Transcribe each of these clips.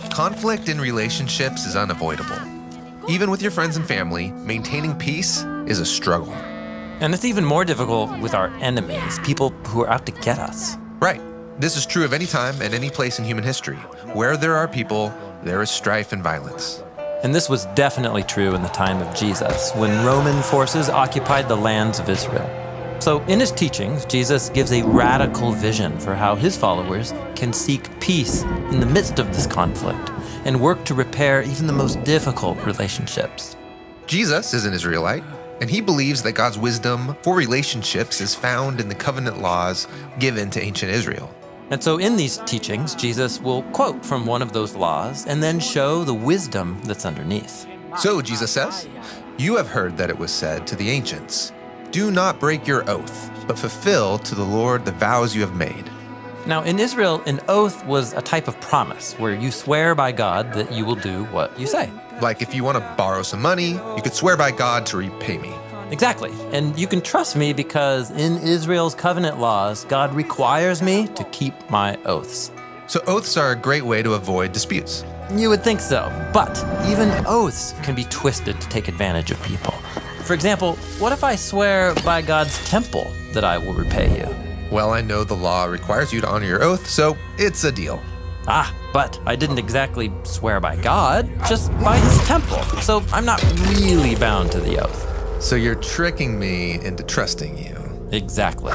Conflict in relationships is unavoidable. Even with your friends and family, maintaining peace is a struggle. And it's even more difficult with our enemies, people who are out to get us. Right. This is true of any time and any place in human history. Where there are people, there is strife and violence. And this was definitely true in the time of Jesus, when Roman forces occupied the lands of Israel. So in his teachings, Jesus gives a radical vision for how his followers can seek peace in the midst of this conflict and work to repair even the most difficult relationships. Jesus is an Israelite, and he believes that God's wisdom for relationships is found in the covenant laws given to ancient Israel. And so in these teachings, Jesus will quote from one of those laws and then show the wisdom that's underneath. So Jesus says, "You have heard that it was said to the ancients, 'Do not break your oath, but fulfill to the Lord the vows you have made.'" Now, in Israel, an oath was a type of promise where you swear by God that you will do what you say. Like if you want to borrow some money, you could swear by God to repay me. Exactly. And you can trust me because in Israel's covenant laws, God requires me to keep my oaths. So oaths are a great way to avoid disputes. You would think so, but even oaths can be twisted to take advantage of people. For example, what if I swear by God's temple that I will repay you? Well, I know the law requires you to honor your oath, so it's a deal. But I didn't exactly swear by God, just by his temple. So I'm not really bound to the oath. So you're tricking me into trusting you. Exactly.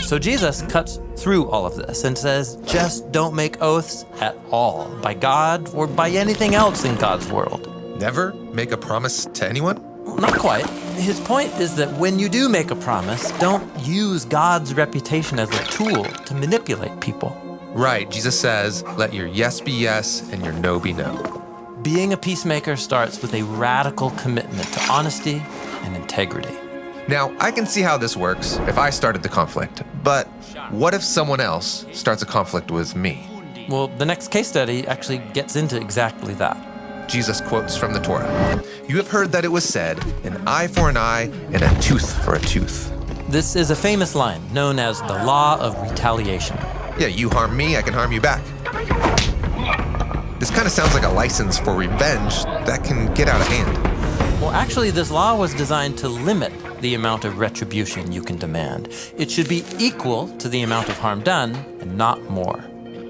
So Jesus cuts through all of this and says, just don't make oaths at all, by God or by anything else in God's world. Never make a promise to anyone? Well, not quite. His point is that when you do make a promise, don't use God's reputation as a tool to manipulate people. Right, Jesus says, let your yes be yes and your no be no. Being a peacemaker starts with a radical commitment to honesty and integrity. Now, I can see how this works if I started the conflict, but what if someone else starts a conflict with me? Well, the next case study actually gets into exactly that. Jesus quotes from the Torah. "You have heard that it was said, an eye for an eye and a tooth for a tooth." This is a famous line known as the law of retaliation. Yeah, you harm me, I can harm you back. This kind of sounds like a license for revenge that can get out of hand. Well, actually, this law was designed to limit the amount of retribution you can demand. It should be equal to the amount of harm done and not more.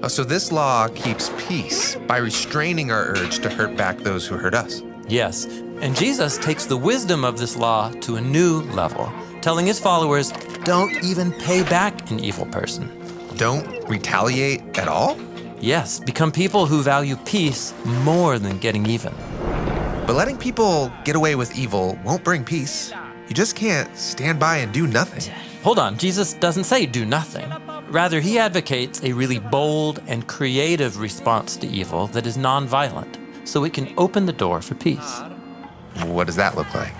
So this law keeps peace by restraining our urge to hurt back those who hurt us. Yes, and Jesus takes the wisdom of this law to a new level, telling his followers, don't even pay back an evil person. Don't retaliate at all? Yes, become people who value peace more than getting even. But letting people get away with evil won't bring peace. You just can't stand by and do nothing. Hold on, Jesus doesn't say do nothing. Rather, he advocates a really bold and creative response to evil that is nonviolent, so it can open the door for peace. What does that look like?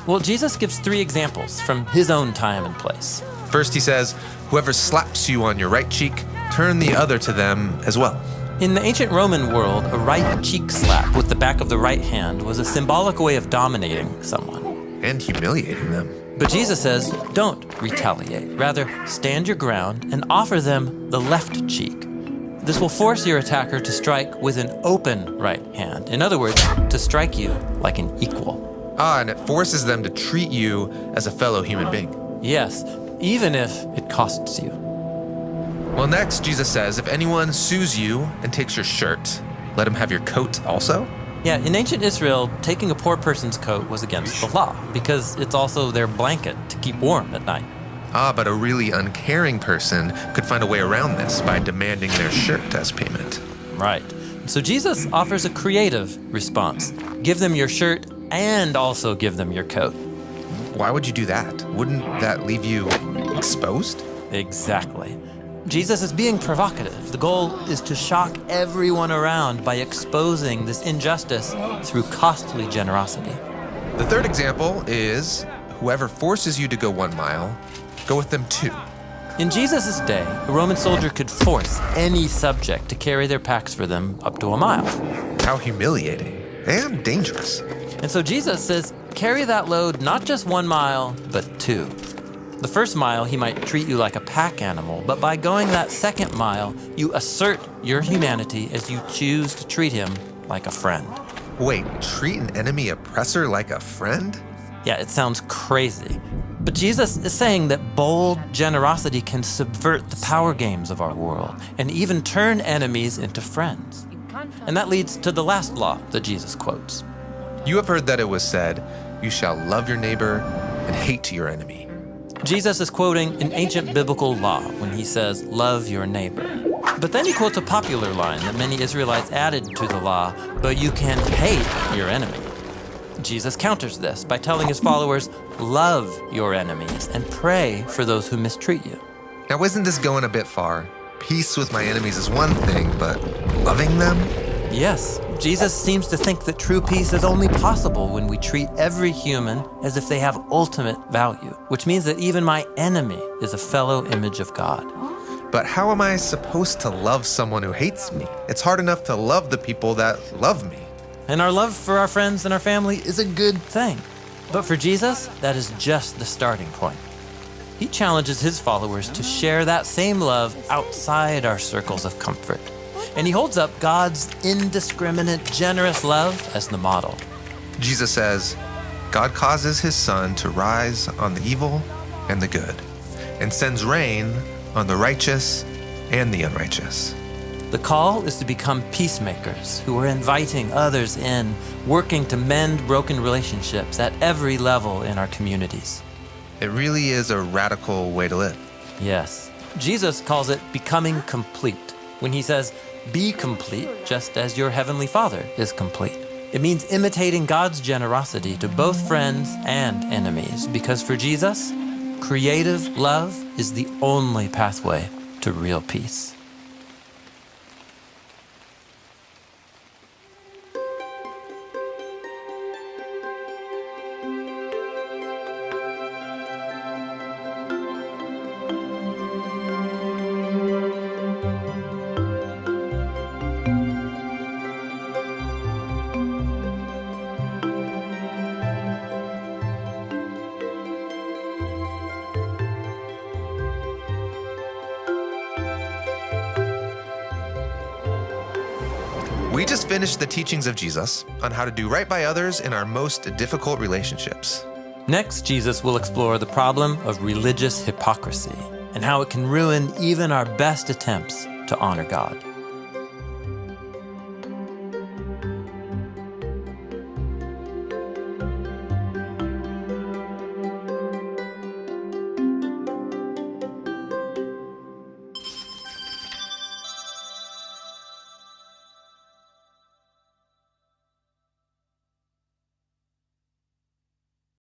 Well, Jesus gives 3 examples from his own time and place. First, he says, whoever slaps you on your right cheek, turn the other to them as well. In the ancient Roman world, a right cheek slap with the back of the right hand was a symbolic way of dominating someone. And humiliating them. But Jesus says, don't retaliate. Rather, stand your ground and offer them the left cheek. This will force your attacker to strike with an open right hand. In other words, to strike you like an equal. And it forces them to treat you as a fellow human being. Yes, even if it costs you. Well, next, Jesus says, if anyone sues you and takes your shirt, let him have your coat also. Yeah, in ancient Israel, taking a poor person's coat was against the law because it's also their blanket to keep warm at night. But a really uncaring person could find a way around this by demanding their shirt as payment. Right. So Jesus offers a creative response. Give them your shirt and also give them your coat. Why would you do that? Wouldn't that leave you exposed? Exactly. Jesus is being provocative. The goal is to shock everyone around by exposing this injustice through costly generosity. The third example is whoever forces you to go 1 mile, go with them 2. In Jesus' day, a Roman soldier could force any subject to carry their packs for them up to 1 mile. How humiliating and dangerous. And so Jesus says, carry that load not just 1 mile, but 2. The first mile, he might treat you like a pack animal, but by going that second mile, you assert your humanity as you choose to treat him like a friend. Wait, treat an enemy oppressor like a friend? Yeah, it sounds crazy. But Jesus is saying that bold generosity can subvert the power games of our world and even turn enemies into friends. And that leads to the last law that Jesus quotes. You have heard that it was said, you shall love your neighbor and hate your enemy. Jesus is quoting an ancient biblical law when he says, love your neighbor. But then he quotes a popular line that many Israelites added to the law, but you can hate your enemy. Jesus counters this by telling his followers, love your enemies and pray for those who mistreat you. Now, isn't this going a bit far? Peace with my enemies is one thing, but loving them? Yes, Jesus seems to think that true peace is only possible when we treat every human as if they have ultimate value, which means that even my enemy is a fellow image of God. But how am I supposed to love someone who hates me? It's hard enough to love the people that love me. And our love for our friends and our family is a good thing. But for Jesus, that is just the starting point. He challenges his followers to share that same love outside our circles of comfort. And he holds up God's indiscriminate, generous love as the model. Jesus says, God causes his sun to rise on the evil and the good, and sends rain on the righteous and the unrighteous. The call is to become peacemakers who are inviting others in, working to mend broken relationships at every level in our communities. It really is a radical way to live. Yes. Jesus calls it becoming complete when he says, be complete just as your heavenly Father is complete. It means imitating God's generosity to both friends and enemies, because for Jesus, creative love is the only pathway to real peace. We just finished the teachings of Jesus on how to do right by others in our most difficult relationships. Next, Jesus will explore the problem of religious hypocrisy and how it can ruin even our best attempts to honor God.